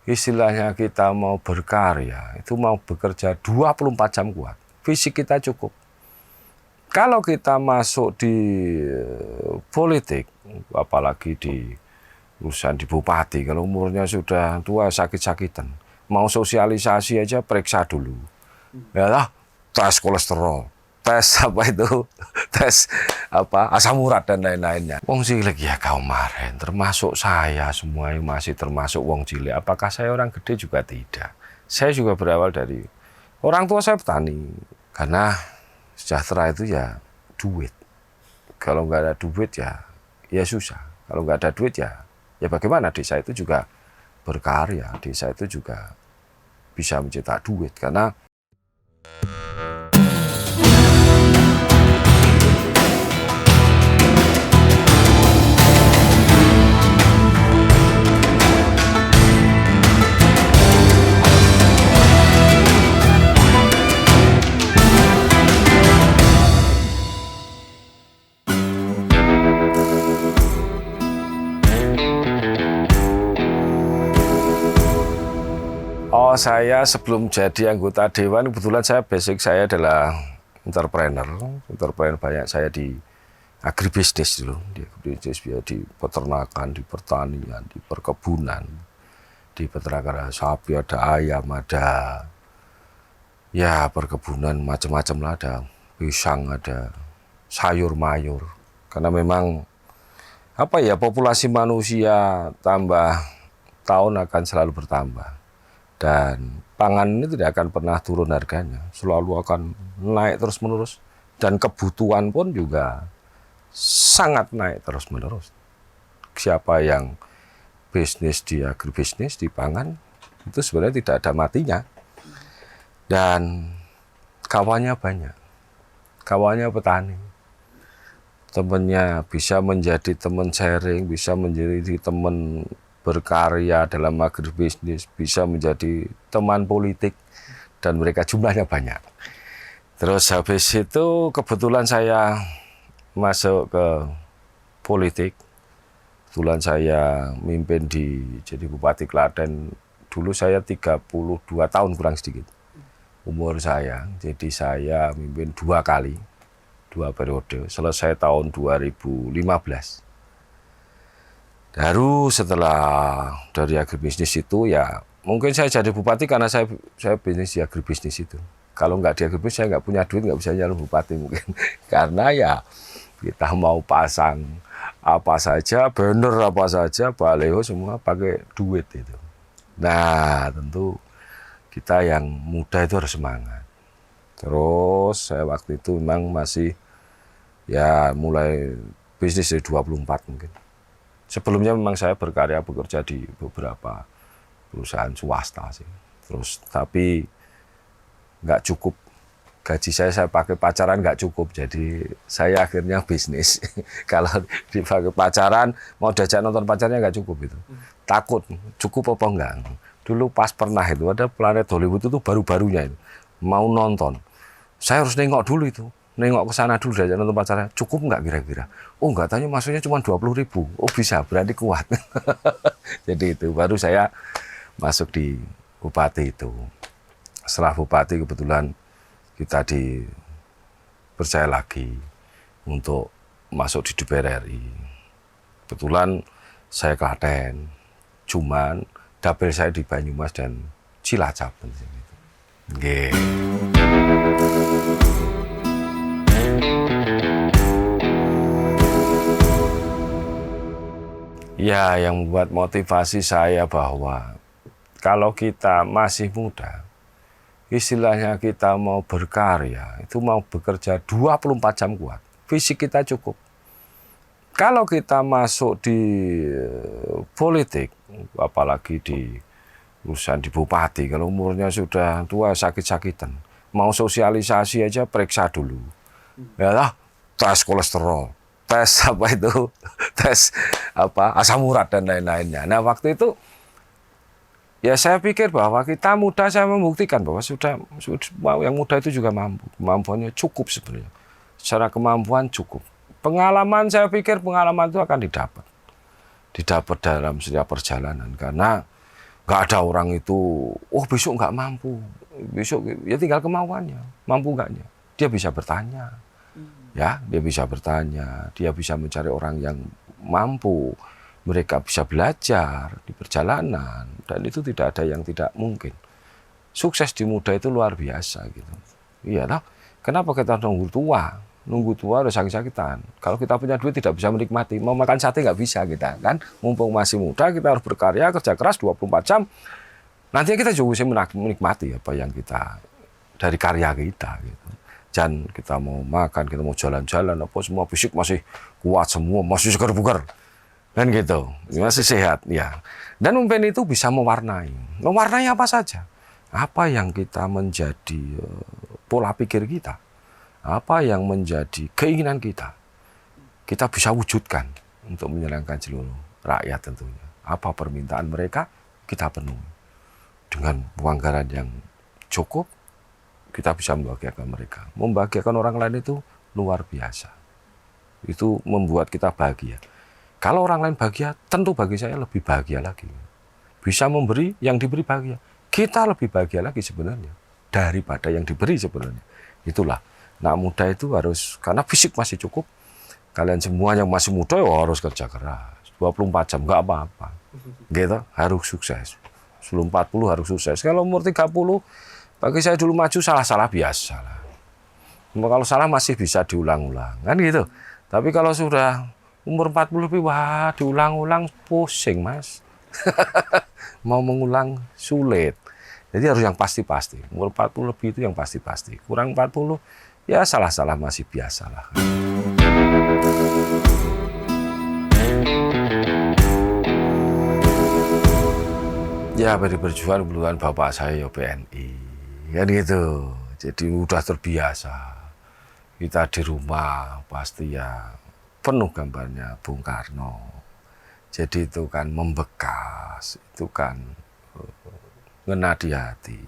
istilahnya kita mau berkarya, itu mau bekerja 24 jam kuat. Fisik kita cukup. Kalau kita masuk di politik, apalagi di urusan di bupati, kalau umurnya sudah tua sakit-sakitan, mau sosialisasi aja periksa dulu. Ya lah, tes kolesterol, tes apa itu, tes apa asam urat dan lain-lainnya. Wong cilik ya kemarin, termasuk saya semua masih termasuk wong cilik. Apakah saya orang gede juga tidak? Saya juga berawal dari orang tua saya petani, karena sejahtera itu ya duit. Kalau nggak ada duit ya susah. Kalau nggak ada duit ya bagaimana desa itu juga berkarya. Desa itu juga bisa mencetak duit karena saya sebelum jadi anggota dewan, kebetulan basic saya adalah entrepreneur banyak saya di agribisnis dulu, di peternakan, di pertanian, di perkebunan, di peternakan sapi, ada ayam, ada ya perkebunan macam-macam lah, ada pisang, ada sayur mayur, karena memang apa ya populasi manusia tambah tahun akan selalu bertambah. Dan pangan ini tidak akan pernah turun harganya, selalu akan naik terus-menerus. Dan kebutuhan pun juga sangat naik terus-menerus. Siapa yang bisnis di agribisnis, di pangan, itu sebenarnya tidak ada matinya. Dan kawannya banyak, kawannya petani. Temannya bisa menjadi teman sharing, bisa menjadi teman berkarya dalam agribisnis, bisa menjadi teman politik, dan mereka jumlahnya banyak. Terus habis itu kebetulan saya masuk ke politik. Kebetulan saya mimpin jadi Bupati Klaten. Dulu saya 32 tahun kurang sedikit umur saya. Jadi saya mimpin 2 kali, 2 periode. Selesai tahun 2015. Baru setelah dari agribisnis itu ya mungkin saya jadi bupati karena saya bisnis di agribisnis itu. Kalau nggak di agribisnis saya nggak punya duit, nggak bisa nyalon bupati mungkin. Karena ya kita mau pasang apa saja, banner apa saja, baliho semua pakai duit itu. Nah tentu kita yang muda itu harus semangat. Terus saya waktu itu memang masih ya mulai bisnis dari 24 mungkin. Sebelumnya memang saya bekerja di beberapa perusahaan swasta sih. Terus tapi nggak cukup, gaji saya pakai pacaran nggak cukup, jadi saya akhirnya bisnis. Kalau dipakai pacaran, mau diajak nonton pacarnya nggak cukup itu. Takut, cukup apa enggak. Dulu pas pernah itu ada Planet Hollywood itu baru-barunya itu. Mau nonton, saya harus nengok dulu itu. Nengok ke sana dulu diajak nonton pacarnya, cukup nggak kira-kira? Oh nggak, tanya masuknya cuma 20.000. Oh bisa, berarti kuat. Jadi itu baru saya masuk di bupati itu. Setelah bupati kebetulan kita dipercaya lagi untuk masuk di DPR RI. Kebetulan saya Klaten, cuman dapil saya di Banyumas dan Cilacap. Nggih. Ya, yang membuat motivasi saya bahwa kalau kita masih muda, istilahnya kita mau berkarya, itu mau bekerja 24 jam kuat. Fisik kita cukup. Kalau kita masuk di politik, apalagi di urusan di bupati, kalau umurnya sudah tua sakit-sakitan, mau sosialisasi aja periksa dulu. Ya lah, tes kolesterol, tes apa itu, tes apa asam urat dan lain-lainnya. Nah waktu itu ya saya pikir bahwa kita muda, saya membuktikan bahwa sudah yang muda itu juga mampu, kemampuannya cukup sebenarnya. Secara kemampuan cukup. Pengalaman, saya pikir pengalaman itu akan didapat dalam setiap perjalanan, karena Nggak ada orang itu, oh besok nggak mampu, besok ya tinggal kemauannya, mampu nggaknya. Dia bisa bertanya, ya, dia bisa bertanya, dia bisa mencari orang yang mampu, mereka bisa belajar di perjalanan, dan itu tidak ada yang tidak mungkin. Sukses di muda itu luar biasa gitu. Iya lah, kenapa kita nunggu tua? Nunggu tua udah sakit-sakitan. Kalau kita punya duit tidak bisa menikmati, mau makan sate nggak bisa kita kan. Mumpung masih muda kita harus berkarya, kerja keras 24 jam. Nanti kita juga bisa menikmati apa yang kita dari karya kita gitu. Dan kita mau makan, kita mau jalan-jalan, apa semua fisik masih kuat semua, masih segar bugar. Kan gitu, masih sehat ya. Dan mungkin itu bisa mewarnai apa saja. Apa yang kita menjadi pola pikir kita, apa yang menjadi keinginan kita bisa wujudkan untuk menyenangkan seluruh rakyat tentunya. Apa permintaan mereka, kita penuhi. Dengan anggaran yang cukup, kita bisa membahagiakan mereka. Membahagiakan orang lain itu luar biasa. Itu membuat kita bahagia. Kalau orang lain bahagia, tentu bagi saya lebih bahagia lagi. Bisa memberi, yang diberi bahagia. Kita lebih bahagia lagi sebenarnya daripada yang diberi sebenarnya. Itulah. Nah, muda itu harus, karena fisik masih cukup, kalian semua yang masih muda ya harus kerja keras. 24 jam, nggak apa-apa. Gitu, harus sukses. Sebelum 40 harus sukses. Kalau umur 30, bagi saya dulu maju salah-salah biasa lah. Kalau salah masih bisa diulang-ulang, kan gitu. Tapi kalau sudah umur 40 lebih, wah diulang-ulang pusing, Mas. Mau mengulang sulit. Jadi harus yang pasti-pasti. Umur 40 lebih itu yang pasti-pasti. Kurang 40, ya salah-salah masih biasa lah. Ya, PDI Perjuangan kebetulan bapak saya ya PNI. Kan gitu. Jadi udah terbiasa. Kita di rumah pasti ya penuh gambarnya Bung Karno. Jadi itu kan membekas, itu kan ngena di hati.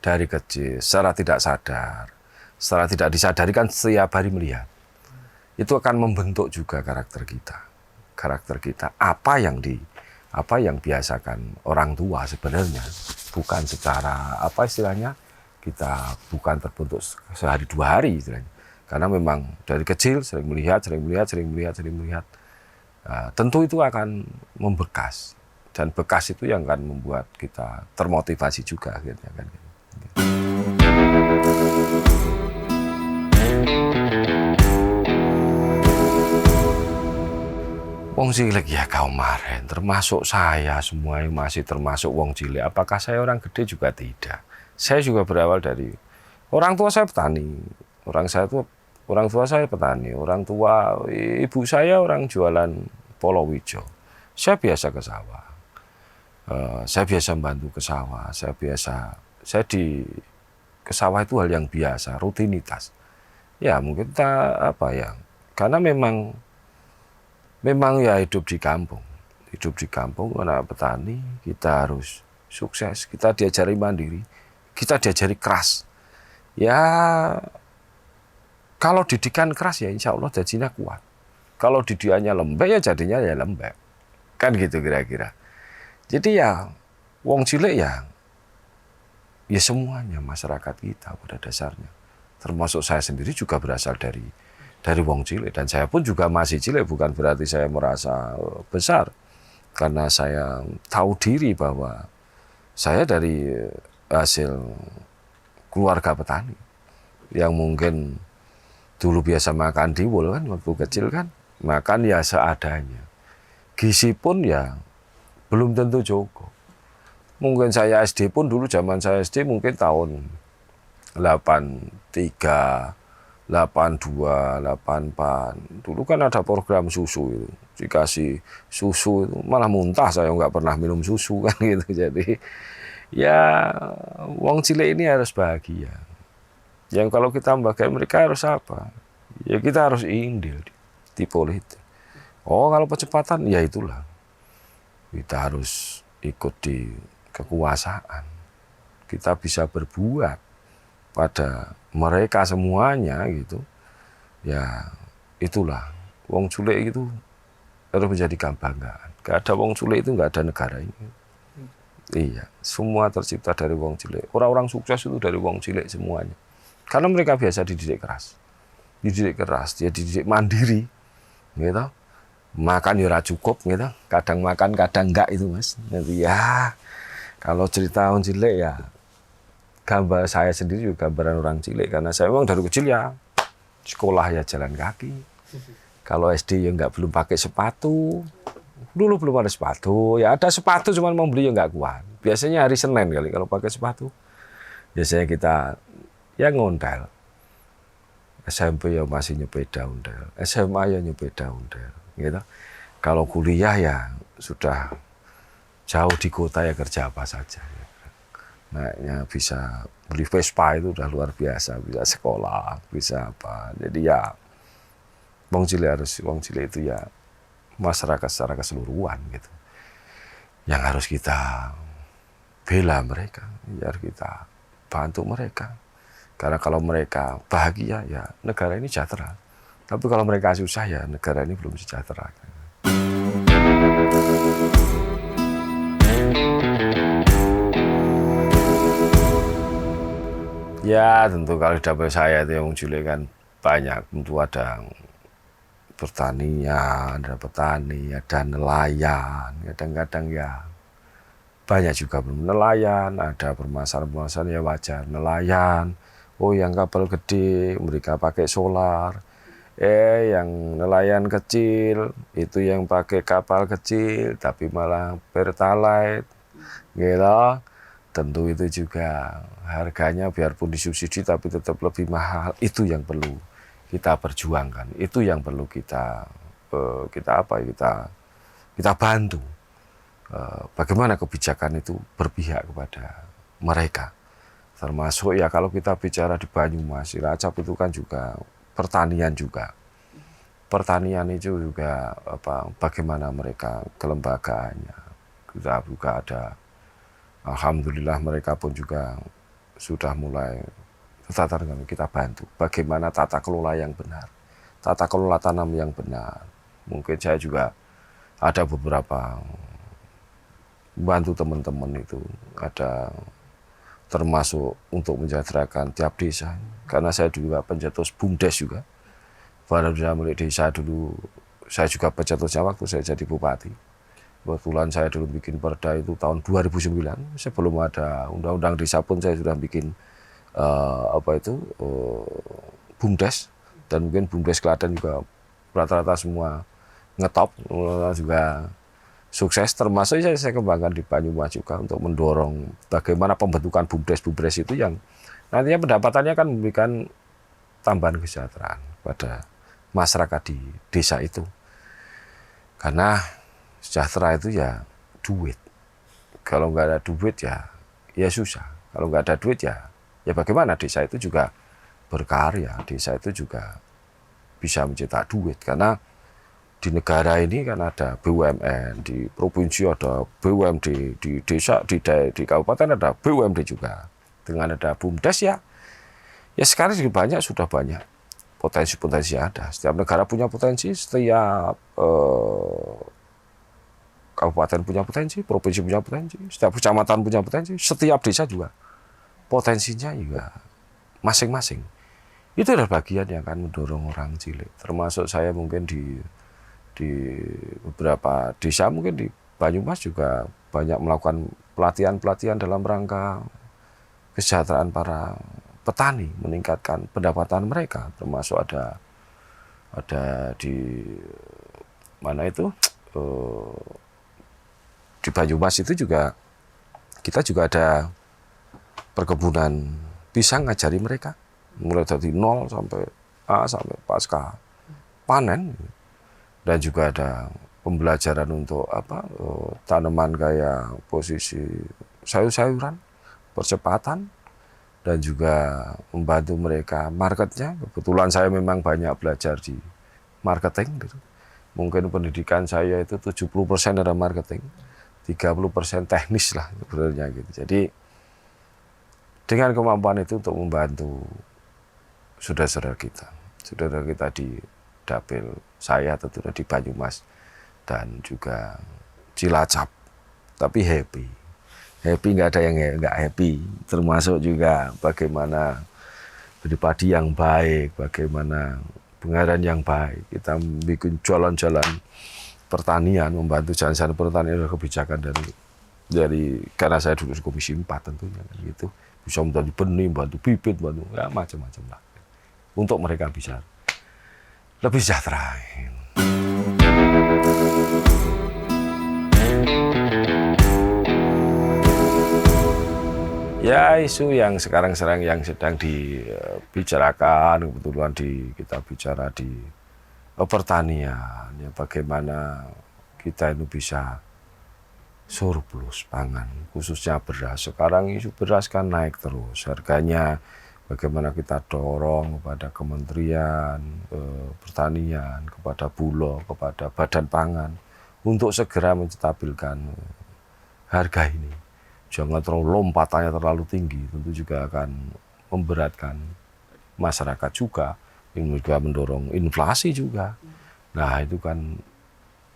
Dari kecil, secara tidak sadar, secara tidak disadari kan setiap hari melihat. Itu akan membentuk juga karakter kita. Karakter kita, apa yang biasakan orang tua sebenarnya. Bukan secara, apa istilahnya, kita bukan terbentuk sehari dua hari istilahnya. Karena memang dari kecil sering melihat. Tentu itu akan membekas, dan bekas itu yang akan membuat kita termotivasi juga akhirnya kan. Wong cilik ya kemarin, termasuk saya semua yang masih termasuk wong cilik. Apakah saya orang gede juga tidak? Saya juga berawal dari orang tua saya petani, orang tua saya petani, orang tua ibu saya orang jualan polowijo. Saya biasa ke sawah, saya biasa membantu ke sawah, saya di ke sawah itu hal yang biasa, rutinitas. Ya mungkin karena memang ya hidup di kampung, anak petani, kita harus sukses, kita diajari mandiri, kita diajari keras. Ya kalau didikan keras ya insya Allah gajinya kuat. Kalau didikannya lembek ya jadinya ya lembek. Kan gitu kira-kira. Jadi ya wong cilik ya semuanya masyarakat kita pada dasarnya. Termasuk saya sendiri juga berasal dari wong cilik. Dan saya pun juga masih cilik, bukan berarti saya merasa besar. Karena saya tahu diri bahwa saya dari hasil keluarga petani. Yang mungkin dulu biasa makan tiwul kan, waktu kecil kan, makan ya seadanya. Gizi pun ya belum tentu cukup. Mungkin saya SD pun dulu zaman saya SD mungkin tahun 83, 82, 84. Dulu kan ada program susu itu. Dikasih susu itu malah muntah, saya nggak pernah minum susu kan gitu. Jadi ya wong cilik ini harus bahagia. Yang kalau kita membahagiakan mereka harus apa? Ya kita harus indil di politik. Oh kalau percepatan ya itulah. Kita harus ikut di kekuasaan. Kita bisa berbuat pada mereka semuanya gitu. Ya itulah. Wong cilik itu harus menjadikan banggaan. Gak ada wong cilik itu nggak ada negara ini. Iya, semua tercipta dari wong cilik. Orang-orang sukses itu dari wong cilik semuanya. Karena mereka biasa dididik keras. Dia dididik mandiri, gitu. Makan ya ora cukup, gitu. Kadang makan, kadang enggak itu, Mas. Nanti ya, kalau cerita wong cilik ya, gambar saya sendiri juga gambaran orang cilik. Karena saya memang dari kecil ya, sekolah ya jalan kaki. Kalau SD ya belum pakai sepatu. Dulu belum ada sepatu, ya ada sepatu cuman mau beli ya nggak kuat. Biasanya hari Senin kali kalau pakai sepatu. Biasanya kita ya ngondel. SMP ya masih nyepeda ondel, SMA ya nyepeda ondel, gitu. Kalau kuliah ya sudah jauh di kota ya kerja apa saja. Naiknya bisa beli Vespa itu udah luar biasa, bisa sekolah, bisa apa. Jadi ya wong cilik itu ya masyarakat secara keseluruhan gitu. Yang harus kita bela mereka, harus kita bantu mereka. Karena kalau mereka bahagia ya negara ini sejahtera. Tapi kalau mereka susah ya negara ini belum sejahtera. Ya tentu kalau di dapil saya itu yang cilik kan banyak, tentu ada pertanian, ada petani, ada nelayan, kadang-kadang ya banyak juga belum nelayan, ada permasalahan-permasalahan ya wajar, nelayan, oh yang kapal gede mereka pakai solar, yang nelayan kecil itu yang pakai kapal kecil tapi malah pertalite, gitu. Tentu itu juga harganya biarpun disubsidi tapi tetap lebih mahal, itu yang perlu kita perjuangkan, itu yang perlu kita bantu. Bagaimana kebijakan itu berpihak kepada mereka, termasuk ya kalau kita bicara di Banyumas, Cilacap itu kan juga pertanian itu juga bagaimana mereka kelembagaannya, kita juga ada, alhamdulillah mereka pun juga sudah mulai kita bantu bagaimana tata kelola yang benar, tata kelola tanam yang benar. Mungkin saya juga ada beberapa bantu teman-teman itu, ada termasuk untuk mensejahterakan tiap desa. Karena saya juga pencetus BUMDes juga. Pada milik desa dulu, saya juga pencetusnya waktu saya jadi bupati. Kebetulan saya dulu bikin perda itu tahun 2009, sebelum ada undang-undang desa pun saya sudah bikin BUMDes, dan mungkin BUMDes Klaten juga rata-rata semua ngetop, juga sukses, termasuk saya kembangkan di Banyumas juga untuk mendorong bagaimana pembentukan BUMDes itu yang nantinya pendapatannya akan memberikan tambahan kesejahteraan pada masyarakat di desa itu. Karena sejahtera itu ya duit. Kalau nggak ada duit ya susah. Kalau nggak ada duit ya bagaimana desa itu juga berkarya, desa itu juga bisa mencetak duit. Karena di negara ini kan ada BUMN, di provinsi ada BUMD, di desa, di kabupaten ada BUMD juga. Dengan ada BUMDes ya sekarang sudah banyak potensi-potensi ada. Setiap negara punya potensi, setiap kabupaten punya potensi, provinsi punya potensi, setiap kecamatan punya potensi, setiap desa juga potensinya juga masing-masing. Itu adalah bagian yang akan mendorong orang cilik. Termasuk saya mungkin di beberapa desa, mungkin di Banyumas juga banyak melakukan pelatihan-pelatihan dalam rangka kesejahteraan para petani, meningkatkan pendapatan mereka. Termasuk ada di mana itu, di Banyumas itu juga kita juga ada perkebunan pisang, ngajari mereka mulai dari nol sampai sampai pasca panen. Dan juga ada pembelajaran untuk tanaman kayak posisi sayur-sayuran, percepatan, dan juga membantu mereka marketnya. Kebetulan saya memang banyak belajar di marketing gitu. Mungkin pendidikan saya itu 70% ada marketing, 30% teknis lah sebenarnya gitu. Jadi dengan kemampuan itu untuk membantu saudara-saudara kita di dapil saya, tentunya di Banyumas dan juga Cilacap, tapi happy happy, nggak ada yang nggak happy. Termasuk juga bagaimana beli padi yang baik, bagaimana pengadaan yang baik. Kita bikin jalan-jalan pertanian, membantu jalan-jalan pertanian, adalah kebijakan dari karena saya dulu di Komisi 4 tentunya kan gitu. Bisa membantu benih, membantu bibit, membantu ya macam-macam lah. Untuk mereka bisa lebih sejahtera. Ya, isu yang sekarang yang sedang dibicarakan, kebetulan kita bicara di pertanian, ya bagaimana kita itu bisa surplus pangan, khususnya beras. Sekarang isu beras kan naik terus harganya, bagaimana kita dorong kepada Kementerian Pertanian, kepada Bulog, kepada Badan Pangan, untuk segera menstabilkan harga ini. Jangan terlalu lompatannya terlalu tinggi, tentu juga akan memberatkan masyarakat juga, ini juga mendorong inflasi juga. Nah itu kan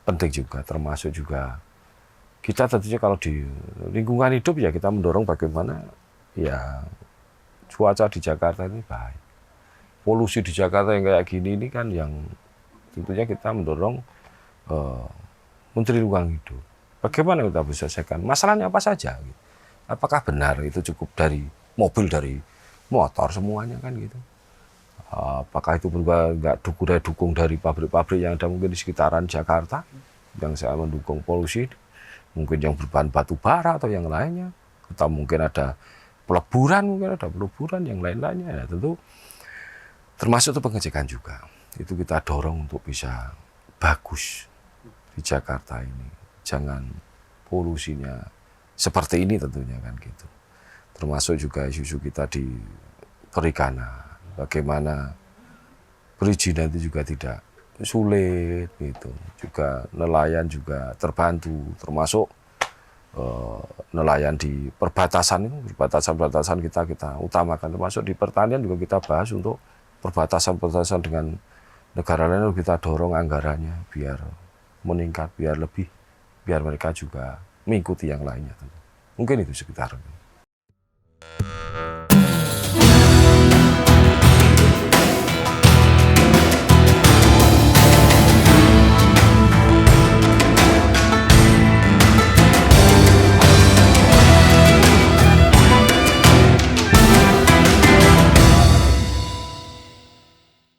penting juga, termasuk juga kita tentunya kalau di lingkungan hidup ya kita mendorong bagaimana ya cuaca di Jakarta ini baik. Polusi di Jakarta yang kayak gini ini kan yang tentunya kita mendorong Menteri Lingkungan Hidup. Bagaimana kita bisa selesaikan? Masalahnya apa saja? Apakah benar itu cukup dari mobil, dari motor semuanya kan gitu? Apakah itu nggak dukung dari pabrik-pabrik yang ada mungkin di sekitaran Jakarta yang saya mendukung polusi, mungkin yang berbahan batu bara atau yang lainnya, atau mungkin ada peleburan yang lain-lainnya. Ya, tentu termasuk itu pengecekan juga. Itu kita dorong untuk bisa bagus di Jakarta ini. Jangan polusinya seperti ini tentunya kan gitu. Termasuk juga isu-isu kita di perikanan. Bagaimana perizinan itu juga tidak sulit gitu. Juga nelayan juga terbantu, termasuk nelayan di perbatasan itu, perbatasan kita utamakan, termasuk di pertanian juga kita bahas untuk perbatasan dengan negara lain, kita dorong anggarannya biar meningkat, biar mereka juga mengikuti yang lainnya. Mungkin itu sekitar.